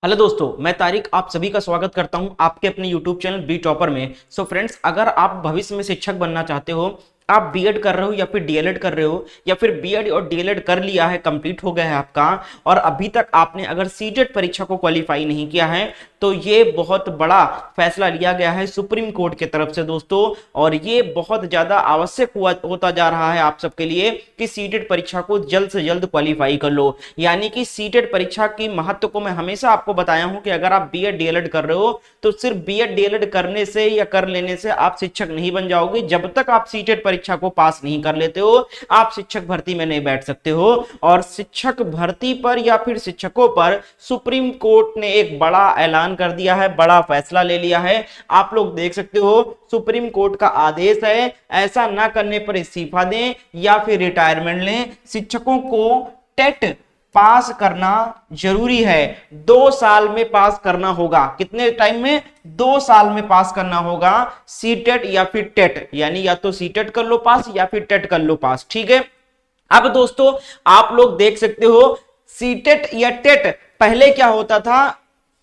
Hello दोस्तों, मैं तारिक आप सभी का स्वागत करता हूं आपके अपने यूट्यूब चैनल बी टॉपर में। सो फ्रेंड्स, अगर आप भविष्य में शिक्षक बनना चाहते हो, आप बीएड कर रहे हो या फिर डीएलएड कर रहे हो या फिर बीएड और डीएलएड कर लिया है, कंप्लीट हो गया है आपका, और अभी तक आपने अगर सीटेट परीक्षा को क्वालिफाई नहीं किया है, तो ये बहुत बड़ा फैसला लिया गया है सुप्रीम कोर्ट की तरफ से दोस्तों। और ये बहुत ज्यादा आवश्यक होता जा रहा है आप सबके लिए कि सीटेट परीक्षा को जल्द से जल्द क्वालिफाई कर लो। यानी कि सीटेट परीक्षा की महत्व को मैं हमेशा आपको बताया हूं कि अगर आप बीएड डीएलएड कर रहे हो तो सिर्फ बीएड डीएलएड करने से या कर लेने से आप शिक्षक नहीं बन जाओगे। जब तक आप सीटेट परीक्षा को पास नहीं कर लेते हो, आप शिक्षक भर्ती में नहीं बैठ सकते हो। और शिक्षक भर्ती पर या फिर शिक्षकों पर सुप्रीम कोर्ट ने एक बड़ा ऐलान कर दिया है, बड़ा फैसला ले लिया है। आप लोग देख सकते हो, सुप्रीम कोर्ट का आदेश है, ऐसा ना करने पर इस्तीफा दें या फिर रिटायरमेंट लें। शिक्षकों को टेट पास करना जरूरी है, 2 साल में पास करना होगा। कितने टाइम में? 2 साल में पास करना होगा। सीटेट या फिर टेट, यानी या तो सीटेट कर लो पास या फिर टेट कर लो पास, ठीक है। अब दोस्तों, आप लोग देख सकते हो, सीटेट या टेट पहले क्या होता था,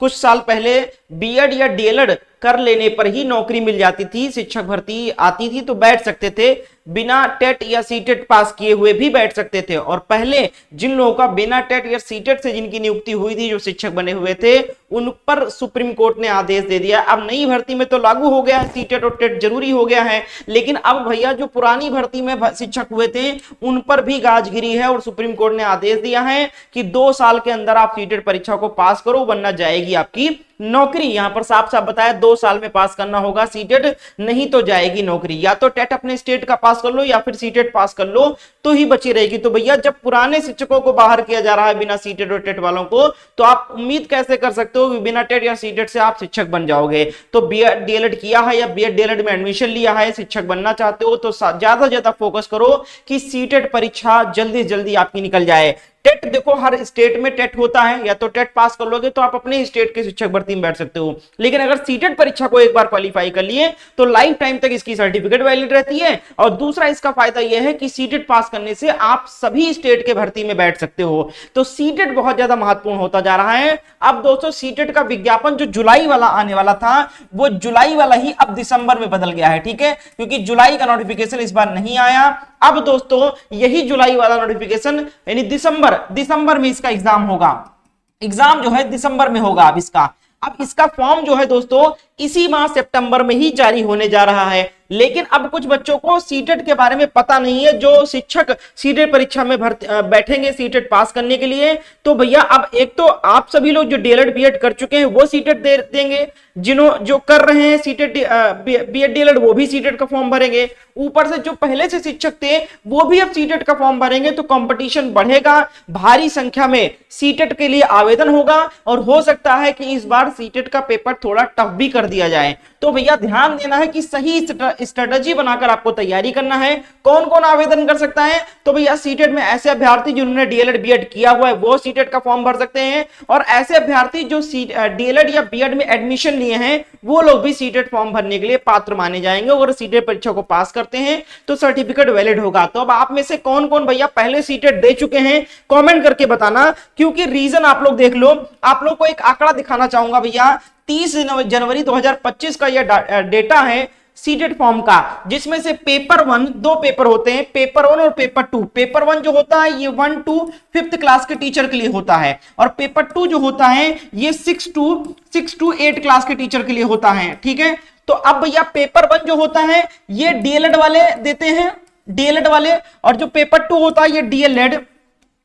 कुछ साल पहले बीएड या डीएलएड कर लेने पर ही नौकरी मिल जाती थी, शिक्षक भर्ती आती थी तो बैठ सकते थे, बिना टेट या सीटेट पास किए हुए भी बैठ सकते थे। और पहले जिन लोगों का बिना टेट या सीटेट से जिनकी नियुक्ति हुई थी, जो शिक्षक बने हुए थे, उन पर सुप्रीम कोर्ट ने आदेश दे दिया। अब नई भर्ती में तो लागू हो गया है, सीटेट और टेट जरूरी हो गया है, लेकिन अब भैया जो पुरानी भर्ती में शिक्षक हुए थे उन पर भी गाज गिरी है। और सुप्रीम कोर्ट ने आदेश दिया है कि 2 साल के अंदर आप सीटेट परीक्षा को पास करो, वरना जाएगी आपकी नौकरी। यहां पर साफ साफ बताया 2 साल में पास करना होगा सीटेट, नहीं तो जाएगी नौकरी। या तो टेट अपने स्टेट का पास कर लो या फिर सीटेट पास कर लो तो ही बची रहेगी। तो भैया, जब पुराने शिक्षकों को बाहर किया जा रहा है बिना सीटेट और टेट वालों को, तो आप उम्मीद कैसे कर सकते हो कि बिना टेट या सीटेट से आप शिक्षक बन जाओगे। तो बीएड डीएलएड किया है या बीएड डीएलएड में एडमिशन लिया है, शिक्षक बनना चाहते हो, तो ज्यादा से ज्यादा फोकस करो कि सीटेट परीक्षा जल्दी से जल्दी आपकी निकल जाए। टेट देखो, हर स्टेट में टेट होता है, या तो टेट पास कर लोगे तो आप अपने स्टेट के शिक्षक भर्ती में बैठ सकते हो। लेकिन अगर सीटेट परीक्षा को एक बार क्वालिफाई कर लिए तो लाइफ टाइम तक इसकी सर्टिफिकेट वैलिड रहती है। और दूसरा इसका फायदा यह है कि सीटेट पास करने से आप सभी स्टेट के भर्ती में बैठ सकते हो। तो सीटेट बहुत ज्यादा महत्वपूर्ण होता जा रहा है। अब दोस्तों, सीटेट का विज्ञापन जो जुलाई वाला आने वाला था, वो जुलाई वाला ही अब दिसंबर में बदल गया है, ठीक है, क्योंकि जुलाई का नोटिफिकेशन इस बार नहीं आया। अब दोस्तों, यही जुलाई वाला नोटिफिकेशन यानी दिसंबर में इसका एग्जाम होगा। एग्जाम जो है दिसंबर में होगा अब इसका फॉर्म जो है दोस्तों इसी माह सितंबर में ही जारी होने जा रहा है। लेकिन अब कुछ बच्चों को सीटेट के बारे में पता नहीं है, जो शिक्षक सीटेट परीक्षा में बैठेंगे सीटेट पास करने के लिए। तो भैया, अब एक तो आप सभी लोग जो डीएलएड बीएड कर चुके हैं वो सीटेट दे देंगे, जो कर रहे हैं सीटेट बीएड डीएलएड वो भी सीटेट का फॉर्म भरेंगे, ऊपर से जो पहले से शिक्षक थे वो भी अब सीटेट का फॉर्म भरेंगे। तो कंपटीशन बढ़ेगा, भारी संख्या में सीटेट के लिए आवेदन होगा, और हो सकता है कि इस बार सीटेट का पेपर थोड़ा टफ भी कर दिया जाए। तो भैया, ध्यान देना है कि सही स्ट्रेटजी बनाकर आपको तैयारी करना है। कौन कौन आवेदन कर सकता है? तो भैया, सीटेट में ऐसे अभ्यर्थी जिन्होंने डीएलएड बीएड किया हुआ है वो सीटेट का फॉर्म भर सकते हैं, और ऐसे अभ्यर्थी जो डीएलएड या बीएड में एडमिशन लिए हैं वो लोग भी सीटेट फॉर्म भरने के लिए पात्र माने जाएंगे। अगर सीटेट परीक्षा को पास करते हैं तो सर्टिफिकेट वैलिड होगा। तो अब आप में से कौन कौन भैया पहले सीटेट दे चुके हैं, कमेंट करके बताना। क्योंकि रीजन आप लोग देख लो, आप लोग को एक आंकड़ा दिखाना चाहूंगा भैया। 30 जनवरी 2025 का यह डेटा है सीटेट फॉर्म का, जिसमें से पेपर 1, 2 पेपर होते हैं, पेपर 1 और पेपर 2। पेपर 1 जो होता है ये 1 to 5th क्लास के टीचर के लिए होता है, और पेपर 2 जो होता है ये 6 to 8 क्लास के टीचर के लिए होता है, ठीक है। तो अब भैया, पेपर 1 जो होता है ये डीएलएड वाले देते हैं, डीएलएड वाले, और जो पेपर 2 होता है ये डीएलएड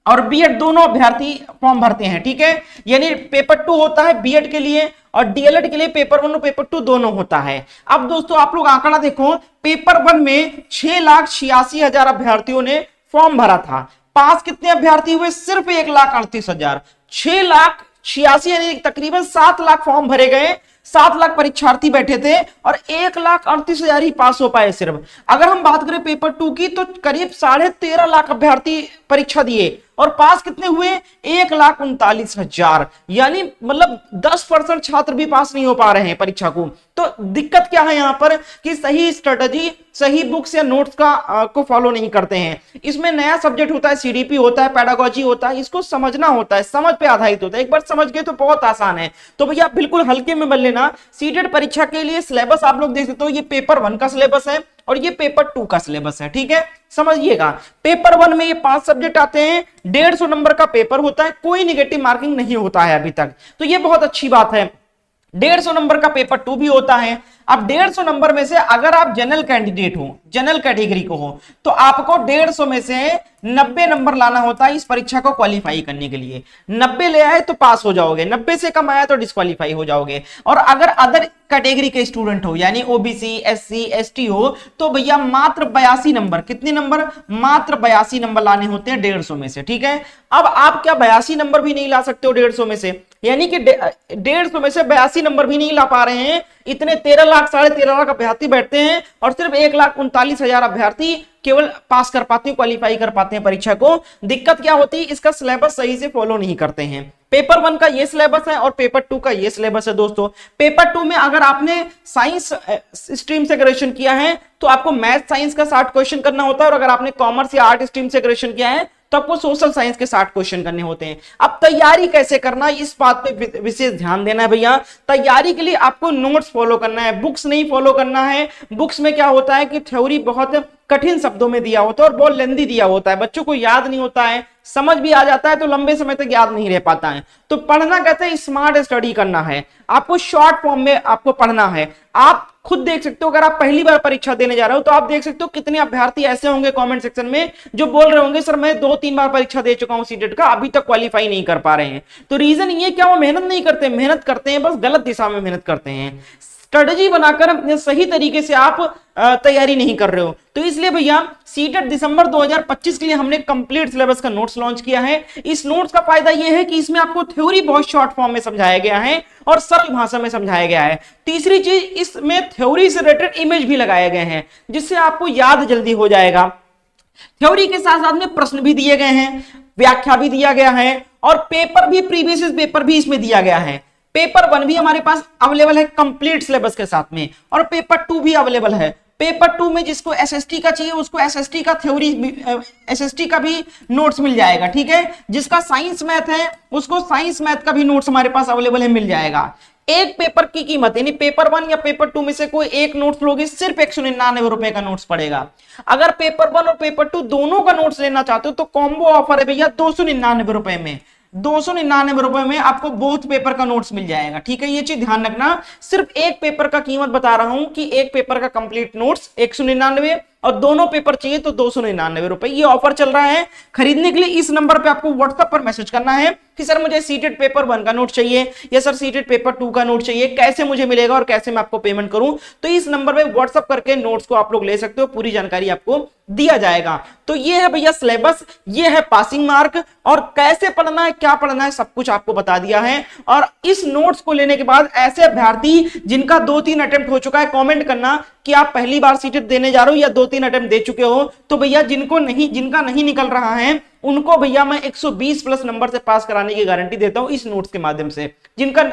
और बीएड दोनों अभ्यर्थी फॉर्म भरते हैं, ठीक है। यानी पेपर 2 होता है बीएड के लिए, और डीएलएड के लिए पेपर 1 और पेपर 2 दोनों होता है। अब दोस्तों, आप लोग आंकड़ा देखो, पेपर 1 में 6,86,000 अभ्यर्थियों ने फॉर्म भरा था। पास कितने अभ्यर्थी हुए? सिर्फ 1,38,000। 6,86,000 यानी तकरीबन 7 लाख फॉर्म भरे गए, 7 लाख परीक्षार्थी बैठे थे, और 1,38,000 ही पास हो पाए सिर्फ। अगर हम बात करें पेपर 2 की तो करीब 13.5 लाख अभ्यर्थी परीक्षा दिए और पास कितने हुए 1,39,000, यानी मतलब 10% छात्र भी पास नहीं हो पा रहे हैं परीक्षा को। तो दिक्कत क्या है यहाँ पर कि सही स्ट्रेटजी, सही बुक्स या नोट्स को फॉलो नहीं करते हैं। इसमें नया सब्जेक्ट होता है, सीडीपी होता है, पेडागोजी होता है, इसको समझना होता है, समझ पे आधारित होता है। एक बार समझ गए तो बहुत आसान है। तो भैया बिल्कुल हल्के में मत लेना। सीटेट परीक्षा के लिए सिलेबस आप लोग देख सकते हो, ये पेपर 1 का सिलेबस है और ये पेपर 2 का सिलेबस है, ठीक है, समझिएगा। पेपर 1 में ये 5 सब्जेक्ट आते हैं, 150 नंबर का पेपर होता है, कोई निगेटिव मार्किंग नहीं होता है अभी तक, तो ये बहुत अच्छी बात है। 150 नंबर का पेपर 2 भी होता है। अब 150 नंबर में से अगर आप जनरल कैंडिडेट हो, जनरल कैटेगरी को हो, तो आपको 150 में से 90 नंबर लाना होता है इस परीक्षा को क्वालिफाई करने के लिए। 90 ले आए तो पास हो जाओगे, 90 से कम आया तो डिस्क्वालीफाई हो जाओगे। और अगर अदर कैटेगरी के स्टूडेंट हो यानी ओबीसी, एससी, एसटी हो, तो भैया मात्र 82 नंबर, कितने नंबर, मात्र 82 नंबर लाने होते हैं 150 में से, ठीक है। अब आप क्या 82 नंबर भी नहीं ला सकते हो 150 में से, यानी कि 150 में से 82 नंबर भी नहीं ला पा रहे हैं, इतने 13 लाख, 13.5 लाख अभ्यर्थी बैठते हैं और सिर्फ 1,39,000 अभ्यर्थी केवल पास कर पाते हैं, क्वालिफाई कर पाते हैं परीक्षा को। दिक्कत क्या होती है, इसका सिलेबस सही से फॉलो नहीं करते हैं। पेपर 1 का ये सिलेबस है और पेपर 2 का ये सिलेबस है दोस्तों। पेपर 2 में अगर आपने साइंस स्ट्रीम से ग्रेजुएशन किया है तो आपको मैथ साइंस का 60 क्वेश्चन करना होता है, और अगर आपने कॉमर्स या आर्ट स्ट्रीम से ग्रेजुएशन किया है तो आपको सोशल साइंस के 60 क्वेश्चन करने होते हैं। अब तैयारी कैसे करना, इस बात पे विशेष ध्यान देना है भैया। तैयारी के लिए आपको नोट्स फॉलो करना है, बुक्स नहीं फॉलो करना है। बुक्स में क्या होता है कि थ्योरी बहुत कठिन शब्दों में दिया होता है और बहुत लेंदी दिया होता है, बच्चों को याद नहीं होता है, समझ भी आ जाता है तो लंबे समय तक याद नहीं रह पाता है। तो पढ़ना कहते हैं स्मार्ट स्टडी करना है, आपको शॉर्ट फॉर्म में आपको पढ़ना है। आप खुद देख सकते हो, अगर आप पहली बार परीक्षा देने जा रहे हो तो आप देख सकते हो कितने अभ्यर्थी ऐसे होंगे कमेंट सेक्शन में जो बोल रहे होंगे सर मैं 2-3 बार परीक्षा दे चुका हूं सीटेट का, अभी तक क्वालिफाई नहीं कर पा रहे हैं। तो रीजन ये क्या, वो मेहनत नहीं करते, मेहनत करते हैं बस गलत दिशा में मेहनत करते हैं। स्ट्रेटजी बनाकर सही तरीके से आप तैयारी नहीं कर रहे हो। तो इसलिए भैया सीटेट दिसंबर 2025 के लिए हमने कंप्लीट सिलेबस का नोट्स लॉन्च किया है। इस नोट्स का फायदा यह है कि इसमें आपको थ्योरी बहुत शॉर्ट फॉर्म में समझाया गया है और सरल भाषा में समझाया गया है। तीसरी चीज, इसमें थ्योरी से रिलेटेड इमेज भी लगाए गए हैं जिससे आपको याद जल्दी हो जाएगा। थ्योरी के साथ साथ में प्रश्न भी दिए गए हैं, व्याख्या भी दिया गया है और पेपर भी, प्रीवियस पेपर भी इसमें दिया गया है। पेपर 1 भी हमारे पास अवेलेबल है कंप्लीट सिलेबस के साथ में और पेपर 2 भी अवेलेबल है। पेपर 2 में जिसको एसएसटी का चाहिए उसको एसएसटी का थ्योरी, एसएसटी का भी नोट्स मिल जाएगा, ठीक है। जिसका साइंस मैथ है उसको साइंस मैथ का भी नोट्स हमारे पास अवेलेबल है, मिल जाएगा। एक पेपर की कीमत यानी पेपर 1 या पेपर 2 में से कोई एक नोट्स लोगे सिर्फ 199 रुपए का नोट्स पड़ेगा। अगर पेपर 1 और पेपर 2 दोनों का नोट्स लेना चाहते हो तो कॉम्बो ऑफर है भैया 299 रुपए में, 299 रुपए में आपको बोथ पेपर का नोट्स मिल जाएगा, ठीक है। ये चीज ध्यान रखना, सिर्फ एक पेपर का कीमत बता रहा हूं कि एक पेपर का कंप्लीट नोट्स 199 और दोनों पेपर चाहिए तो 299 रुपए। ये ऑफर चल रहा है। खरीदने के लिए इस नंबर पे आपको व्हाट्सएप पर मैसेज करना है कि सर मुझे सीटेट पेपर 1 का नोट चाहिए या सर सीटेट पेपर 2 का नोट चाहिए, कैसे मुझे मिलेगा और कैसे मैं आपको पेमेंट करूं। तो इस नंबर पे व्हाट्सएप करके नोट्स को आप लोग ले सकते हो, पूरी जानकारी आपको दिया जाएगा। तो ये है भैया सिलेबस, ये है पासिंग मार्क और कैसे पढ़ना है, क्या पढ़ना है, सब कुछ आपको बता दिया है। और इस नोट्स को लेने के बाद ऐसे अभ्यर्थी जिनका 2-3 अटेम्प्ट हो चुका है, कमेंट करना कि आप पहली बार सीटेट देने जा रहे हो या 2-3 अटेम्प्ट दे चुके हो। तो भैया जिनका नहीं निकल रहा है उनको भैया मैं 120 प्लस नंबर से पास कराने की गारंटी देता हूं इस नोट्स के माध्यम से। जिनका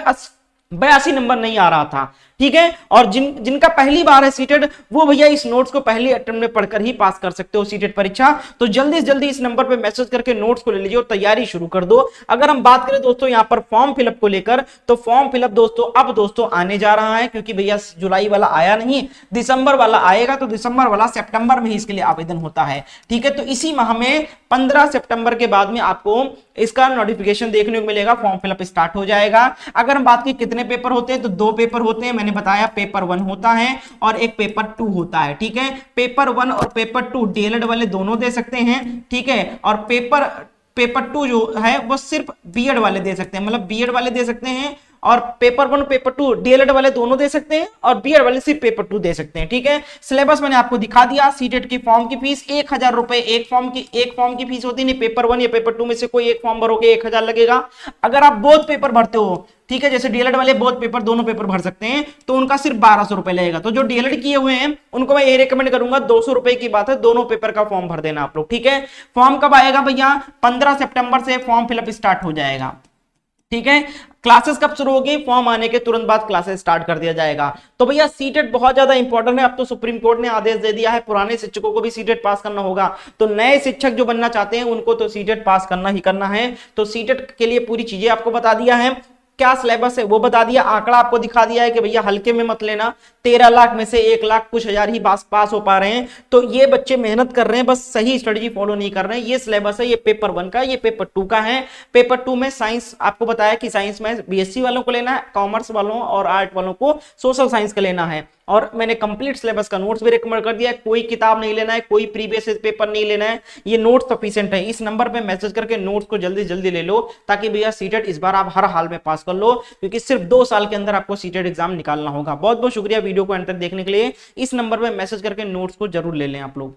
82 नंबर नहीं आ रहा था, ठीक है, और जिनका पहली बार है सीटेट वो भैया इस नोट्स को पहली अटेम्प्ट में पढ़कर ही पास कर सकते हो सीटेट परीक्षा। तो जल्दी से जल्दी इस नंबर पे मैसेज करके नोट्स को ले लीजिए और तैयारी शुरू कर दो। अगर हम बात करें दोस्तों यहाँ पर फॉर्म फिलअप को लेकर, तो फॉर्म फिलअप दोस्तों अब दोस्तों आने जा रहा है, क्योंकि भैया जुलाई वाला आया नहीं, दिसंबर वाला आएगा। तो दिसंबर वाला सितंबर में ही इसके लिए आवेदन होता है, ठीक है। तो इसी माह में 15 सितंबर के बाद में आपको इसका नोटिफिकेशन देखने को मिलेगा, फॉर्म फिलअप स्टार्ट हो जाएगा। अगर हम बात की कितने पेपर होते हैं तो 2 पेपर होते हैं, मैंने बताया पेपर 1 होता है और एक पेपर 2 होता है, ठीक है। पेपर 1 और पेपर 2 डीएलएड वाले दोनों दे सकते हैं, ठीक है। और पेपर 2 जो है वो सिर्फ बीएड वाले दे सकते हैं, मतलब बीएड वाले दे सकते हैं और पेपर 1 पेपर 2 डीएलएड वाले दोनों दे सकते हैं और बीएड वाले सिर्फ पेपर 2 दे सकते हैं। ठीक है, सिलेबस मैंने आपको दिखा दिया। सीटेट की फॉर्म की फीस 1000 रुपए एक फॉर्म की फीस होती नहीं, पेपर 1 या पेपर 2 में से कोई एक फॉर्म भरोगे 1000 लगेगा। अगर आप बोथ पेपर भरते हो, ठीक है, जैसे डीएलएड वाले बोथ पेपर दोनों पेपर भर सकते हैं, तो उनका सिर्फ 1200 रुपए लगेगा। तो जो डीएलएड किए हुए हैं उनको मैं ये रिकमेंड करूंगा, 200 रुपए की बात है, दोनों पेपर का फॉर्म भर देना आप लोग। ठीक है, फॉर्म कब आएगा भैया? 15 सितंबर से फॉर्म फिलअप स्टार्ट हो जाएगा। ठीक है, क्लासेस कब शुरू होगी? फॉर्म आने के तुरंत बाद क्लासेस स्टार्ट कर दिया जाएगा। तो भैया सीटेट बहुत ज्यादा इंपॉर्टेंट है। अब तो सुप्रीम कोर्ट ने आदेश दे दिया है, पुराने शिक्षकों को भी सीटेट पास करना होगा। तो नए शिक्षक जो बनना चाहते हैं उनको तो सीटेट पास करना ही करना है। तो सीटेट के लिए पूरी चीजें आपको बता दिया है, क्या सिलेबस है वो बता दिया, आंकड़ा आपको दिखा दिया है कि भैया हल्के में मत लेना, 13 लाख में से 1 लाख कुछ हजार ही पास हो पा रहे हैं। तो ये बच्चे मेहनत कर रहे हैं, बस सही स्ट्रेटजी फॉलो नहीं कर रहे हैं। ये सिलेबस है, ये पेपर 1 का, ये पेपर 2 का है। पेपर 2 में साइंस आपको बताया कि साइंस में बीएससी वालों को लेना है, कॉमर्स वालों और आर्ट वालों को सोशल साइंस का लेना है। और मैंने कंप्लीट सिलेबस का नोट्स भी रिकमेंड कर दिया है। कोई किताब नहीं लेना है, कोई प्रीवियस पेपर नहीं लेना है, ये नोट्स सफिशिएंट है। इस नंबर पे मैसेज करके नोट्स को जल्दी जल्दी ले लो, ताकि भैया सीटेट इस बार आप हर हाल में पास कर लो, क्योंकि सिर्फ 2 साल के अंदर आपको सीटेट एग्जाम निकालना होगा। बहुत बहुत शुक्रिया वीडियो को अंत तक देखने के लिए। इस नंबर पे मैसेज करके नोट्स को जरूर ले लें आप लोग।